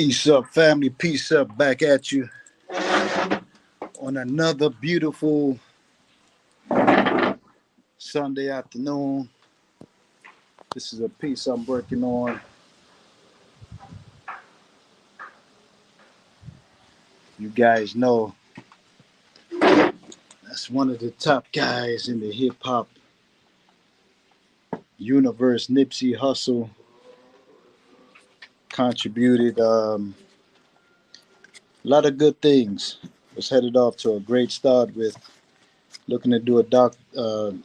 Peace up, family. Peace up. Back at you on another beautiful Sunday afternoon. This is a piece I'm working on. You guys know that's one of the top guys in the hip hop universe. Nipsey Hussle contributed a lot of good things. Was headed off to a great start with looking to do a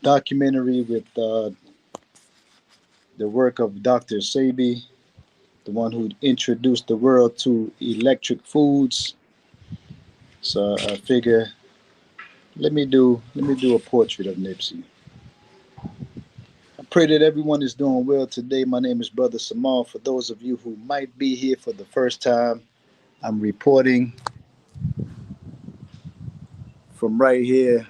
documentary with the work of Dr. Sebi, the one who introduced the world to electric foods. So I figure let me do a portrait of Nipsey. I pray that everyone is doing well today. My name is Brother Samal. For those of you who might be here for the first time, I'm reporting from right here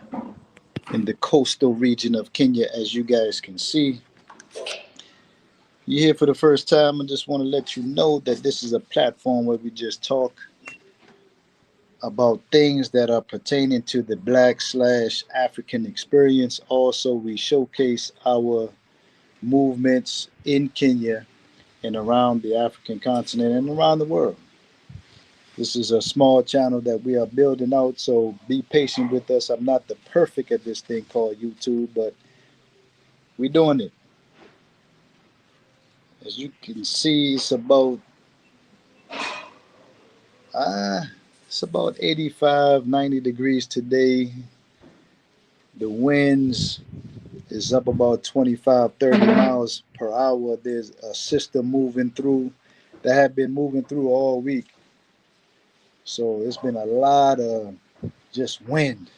in the coastal region of Kenya, as you guys can see. You're here for the first time. I just want to let you know that this is a platform where we just talk about things that are pertaining to the Black/African experience. Also, we showcase our movements in Kenya and around the African continent and around the world. This is a small channel that we are building out, so be patient with us. I'm not the perfect at this thing called YouTube, but we're doing it. As you can see, uh, it's about 85, 90 degrees today. The winds is up about 25, 30 miles per hour. There's a system moving through that had been moving through all week. So it's been a lot of just wind.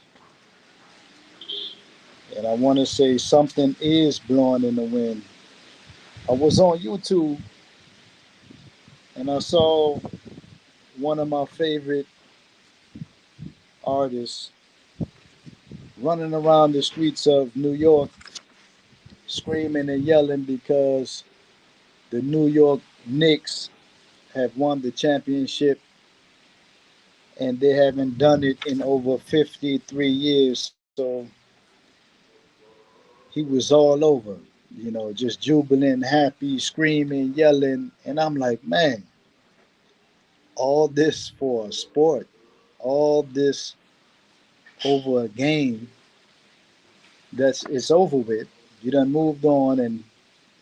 And I want to say something is blowing in the wind. I was on YouTube and I saw one of my favorite artists running around the streets of New York screaming and yelling because the New York Knicks have won the championship and they haven't done it in over 53 years. So he was all over, just jubilant, happy, screaming, yelling. And I'm like, man, all this for a sport, all this over a game that's it's over with. You done moved on and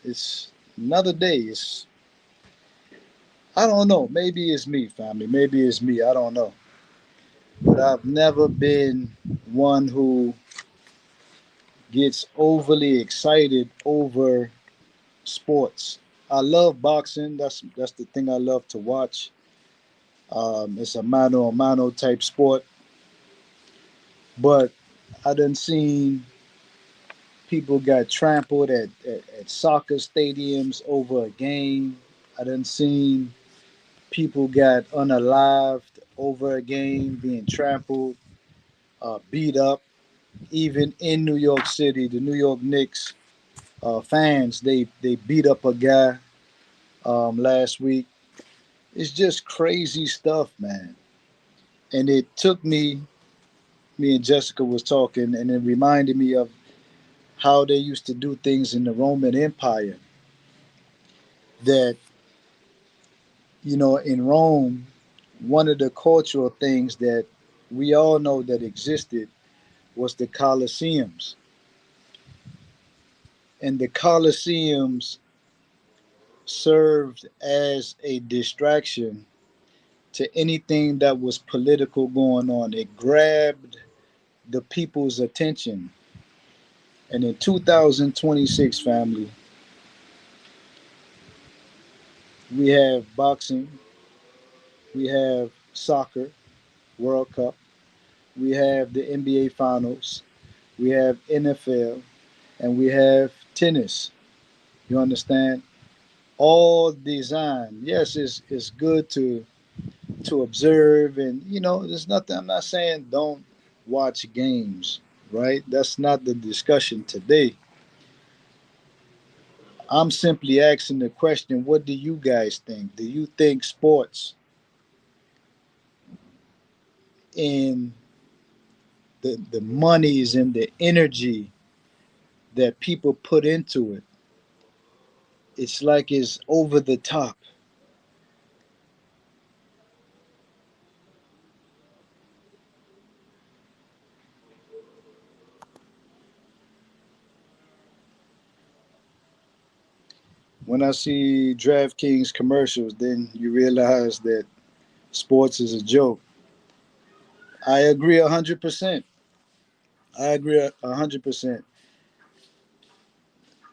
it's another day. I don't know. Maybe it's me, family. Maybe it's me. I don't know. But I've never been one who gets overly excited over sports. I love boxing. That's the thing I love to watch. It's a mano a mano type sport, but I done seen people got trampled at soccer stadiums over a game. I done seen people got unalived over a game, being trampled, beat up. Even in New York City, the New York Knicks fans they beat up a guy last week. It's just crazy stuff, man. And it took me and Jessica was talking, and it reminded me of how they used to do things in the Roman Empire. That, in Rome, one of the cultural things that we all know that existed was the Coliseums. And the Coliseums served as a distraction to anything that was political going on. It grabbed the people's attention. And in 2026, family, we have boxing, we have soccer, World Cup, we have the NBA Finals, we have NFL, and we have tennis. You understand? All designed. Yes, it's good to observe, and there's nothing. I'm not saying don't watch games, right? That's not the discussion today. I'm simply asking the question, what do you guys think? Do you think sports and the monies and the energy that people put into it, it's like it's over the top? When I see DraftKings commercials, then you realize that sports is a joke. I agree 100%. I agree 100%.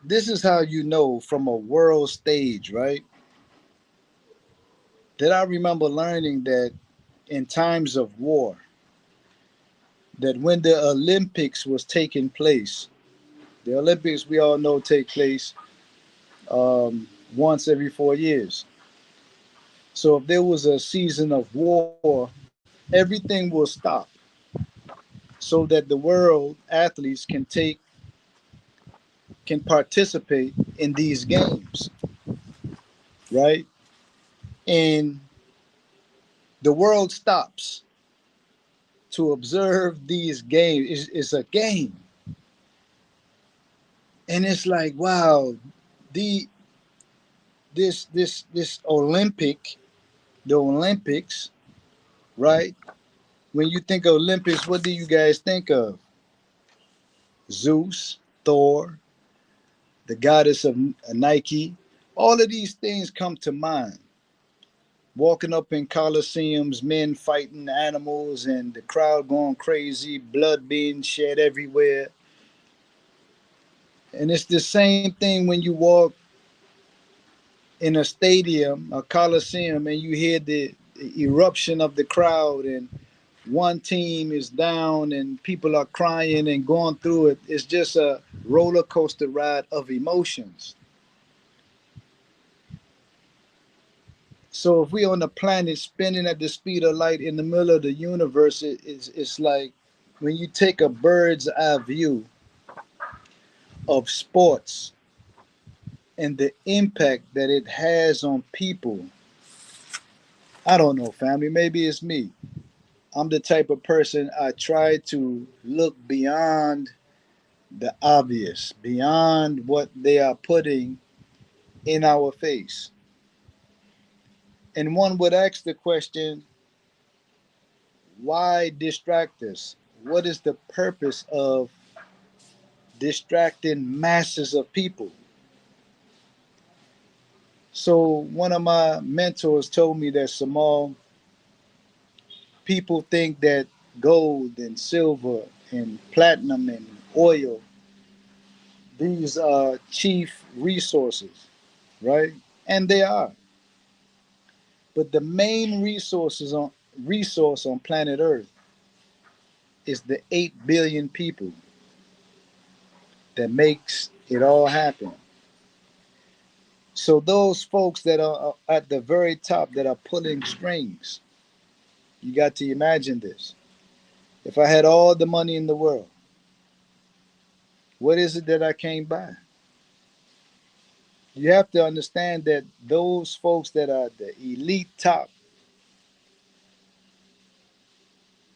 This is how you know from a world stage, right? That I remember learning that in times of war, that when the Olympics was taking place, the Olympics we all know take place once every 4 years. So if there was a season of war, everything will stop so that the world athletes can participate in these games, right? And the world stops to observe these games. It's a game, and it's like, wow, the this the Olympics, right? When you think of Olympics, what do you guys think of? Zeus, Thor, the goddess of Nike. All of these things come to mind. Walking up in Coliseums, men fighting animals, and the crowd going crazy, blood being shed everywhere. And it's the same thing when you walk in a stadium, a Coliseum, and you hear the eruption of the crowd, and one team is down, and people are crying and going through it. It's just a roller coaster ride of emotions. So if we on the planet spinning at the speed of light in the middle of the universe, it's like when you take a bird's eye view of sports and the impact that it has on people. I don't know, family. Maybe it's me. I'm the type of person I try to look beyond the obvious, beyond what they are putting in our face. And one would ask the question, why distract us? What is the purpose of distracting masses of people? So one of my mentors told me that, Samal, people think that gold and silver and platinum and oil, these are chief resources, right? And they are. But the main resource on planet Earth is the 8 billion people that makes it all happen. So those folks that are at the very top that are pulling strings, you got to imagine this. If I had all the money in the world, what is it that I can't buy? You have to understand that those folks that are the elite top,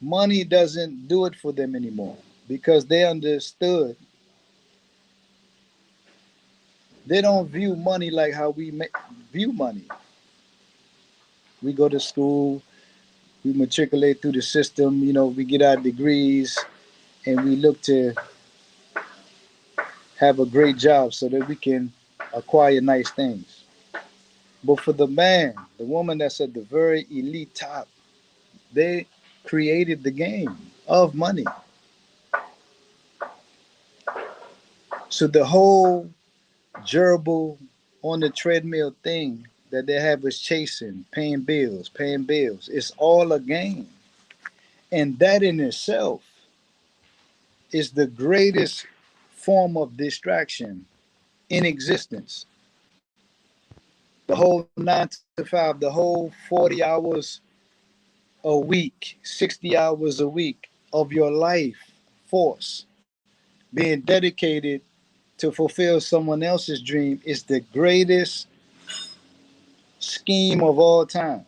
money doesn't do it for them anymore because they understood they don't view money like how view money. We go to school, we matriculate through the system, we get our degrees, and we look to have a great job so that we can acquire nice things. But for the man, the woman that's at the very elite top, they created the game of money. So the whole gerbil on the treadmill thing that they have us chasing, paying bills, paying bills. It's all a game. And that in itself is the greatest form of distraction in existence. The whole 9 to 5, the whole 40 hours a week, 60 hours a week of your life force being dedicated to fulfill someone else's dream is the greatest scheme of all time.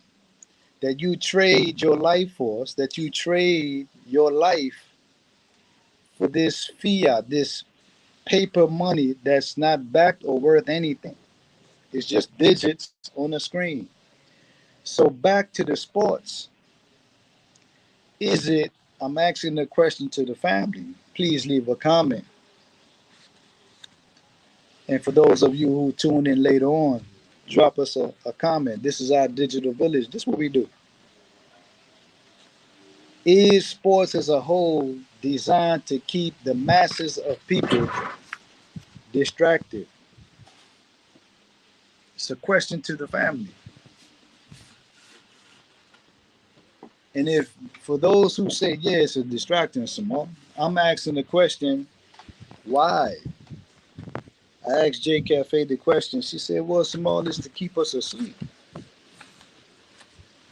That you trade your life force, that you trade your life for this fiat, this paper money that's not backed or worth anything. It's just digits on the screen. So back to the sports. Is it, I'm asking the question to the family. Please leave a comment. And for those of you who tune in later on, drop us a comment. This is our digital village. This is what we do. Is sports as a whole designed to keep the masses of people distracted? It's a question to the family. And if for those who say, yeah, it's a distraction, Simone, I'm asking the question, why? I asked J Cafe the question. She said, well, Simone, it's to keep us asleep,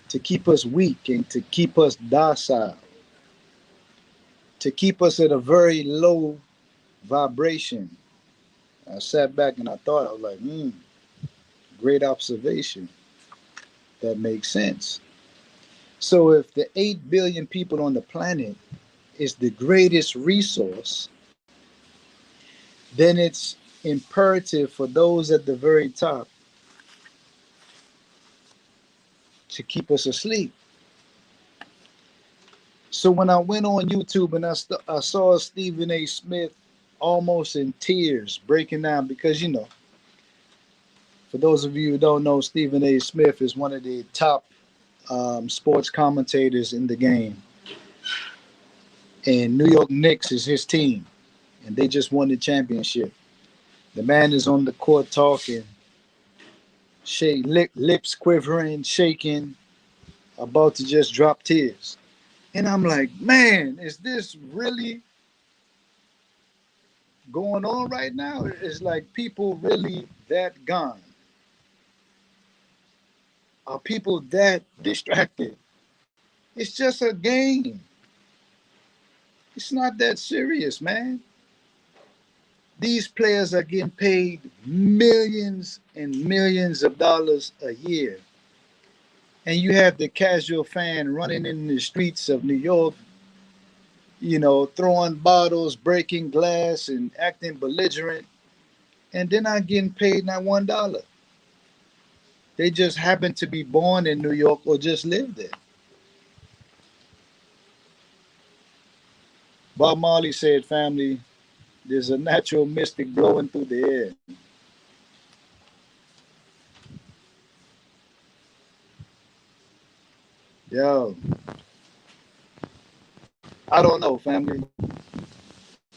to keep us weak, and to keep us docile, to keep us at a very low vibration. I sat back and I thought, I was like, great observation. That makes sense. So if the 8 billion people on the planet is the greatest resource, then it's imperative for those at the very top to keep us asleep. So when I went on YouTube and I saw Stephen A. Smith almost in tears breaking down, because, for those of you who don't know, Stephen A. Smith is one of the top sports commentators in the game. And New York Knicks is his team, and they just won the championship. The man is on the court talking, lips quivering, shaking, about to just drop tears. And I'm like, man, is this really going on right now? It's like people really that gone. Are people that distracted? It's just a game. It's not that serious, man. These players are getting paid millions and millions of dollars a year. And you have the casual fan running in the streets of New York, throwing bottles, breaking glass, and acting belligerent. And they're not getting paid not $1. They just happen to be born in New York or just live there. Bob Marley said, family, there's a natural mystic blowing through the air. Yo, I don't know, family.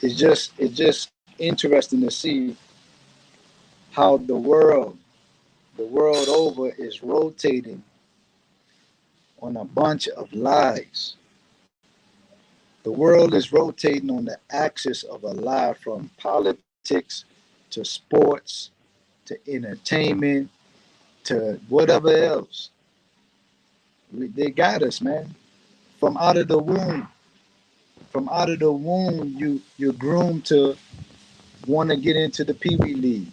It's just interesting to see how the world over is rotating on a bunch of lies. The world is rotating on the axis of a lie, from politics to sports to entertainment to whatever else. They got us, man. From out of the womb, you're groomed to want to get into the Pee Wee League,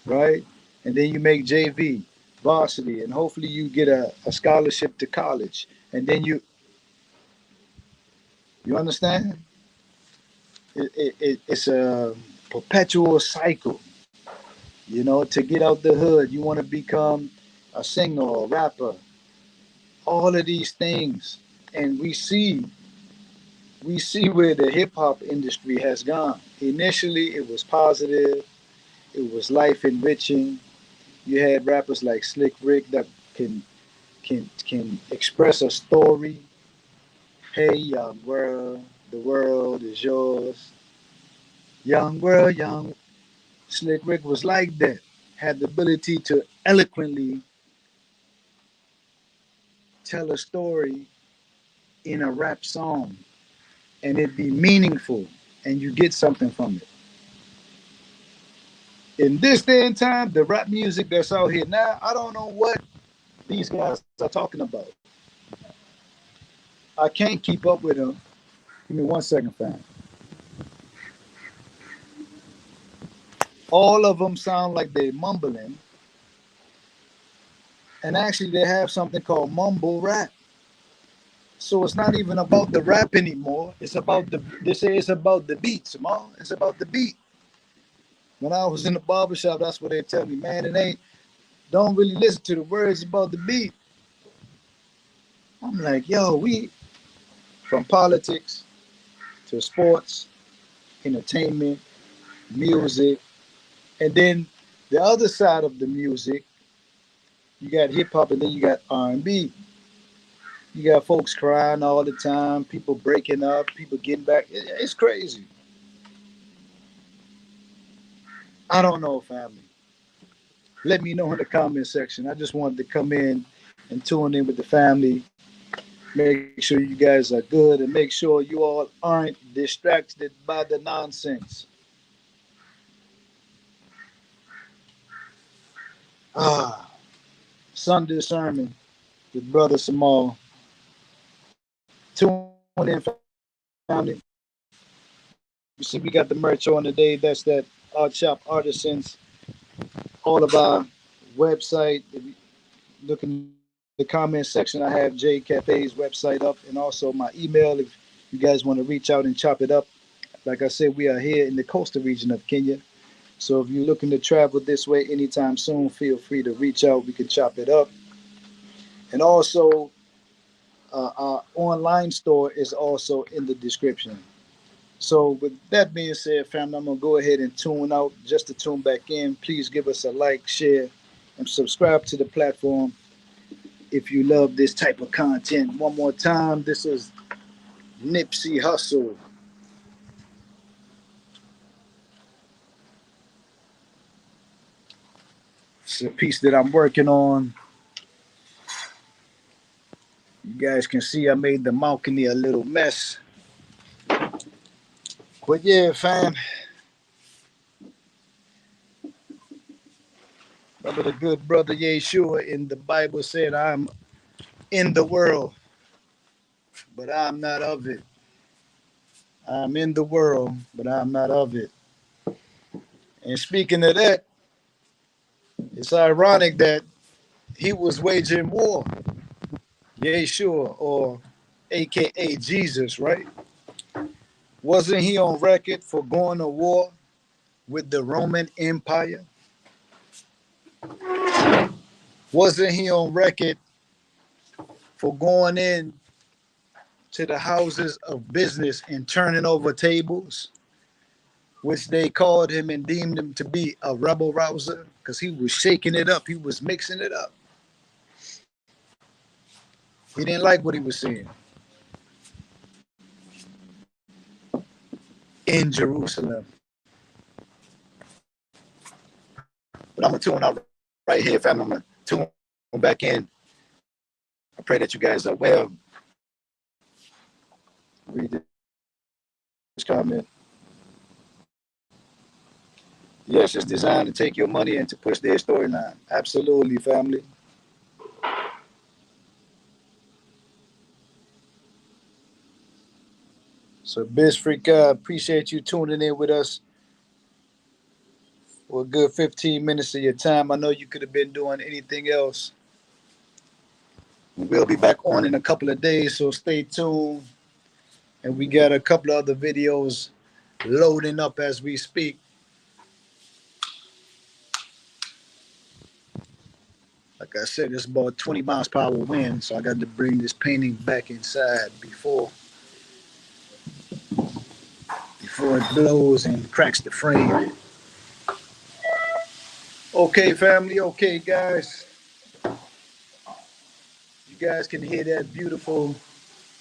right? And then you make JV, varsity, and hopefully you get a scholarship to college. And then you understand? It's a perpetual cycle. To get out the hood, you want to become a singer or a rapper. All of these things, and we see where the hip hop industry has gone. Initially, it was positive, it was life enriching. You had rappers like Slick Rick that can express a story. Hey, young world, the world is yours. Young world, young. Slick Rick was like that. Had the ability to eloquently tell a story in a rap song, and it be meaningful, and you get something from it. In this day and time, the rap music that's out here now, I don't know what these guys are talking about. I can't keep up with them. Give me 1 second, fam. All of them sound like they're mumbling. And actually, they have something called mumble rap. So it's not even about the rap anymore. It's about they say it's about the beats, ma. It's about the beat. When I was in the barbershop, that's what they tell me, man, it ain't, don't really listen to the words about the beat. I'm like, yo, we from politics to sports, entertainment, music, and then the other side of the music, you got hip hop and then you got R&B. You got folks crying all the time, people breaking up, people getting back. It's crazy. I don't know, family. Let me know in the comment section. I just wanted to come in and tune in with the family. Make sure you guys are good and make sure you all aren't distracted by the nonsense. Ah, Sunday sermon with Brother Samal. Tune in, family. You see, we got the merch on today. That's that Art Shop Artisans. All of our website. If you look in the comment section, I have J Cafe's website up and also my email if you guys want to reach out and chop it up. Like I said, we are here in the coastal region of Kenya. So if you're looking to travel this way anytime soon, feel free to reach out. We can chop it up. And also, our online store is also in the description. So with that being said, family, I'm going to go ahead and tune out. Just to tune back in, please give us a like, share, and subscribe to the platform if you love this type of content. One more time, this is Nipsey Hussle. It's a piece that I'm working on. You guys can see I made the balcony a little mess. But yeah, fam. Brother, the good brother Yeshua in the Bible said, I'm in the world, but I'm not of it. I'm in the world, but I'm not of it. And speaking of that, it's ironic that he was waging war, Yeshua, or AKA Jesus, right? Wasn't he on record for going to war with the Roman Empire? Wasn't he on record for going in to the houses of business and turning over tables, which they called him and deemed him to be a rebel rouser because he was shaking it up, he was mixing it up. He didn't like what he was seeing in Jerusalem. But I'm gonna tune out right here, family. I'm gonna tune back in. I pray that you guys are well. Read this comment. Yes, it's designed to take your money and to push their storyline. Absolutely, family. So, Biz Freaka, appreciate you tuning in with us for a good 15 minutes of your time. I know you could have been doing anything else. We'll be back on in a couple of days, so stay tuned. And we got a couple of other videos loading up as we speak. Like I said, it's about 20 miles per hour wind, so I got to bring this painting back inside before it blows and cracks the frame. Okay, family. Okay, guys. You guys can hear that beautiful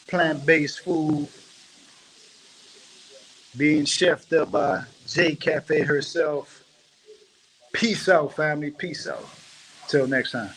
plant-based food being chefed up by J Cafe herself. Peace out, family. Peace out. Till next time.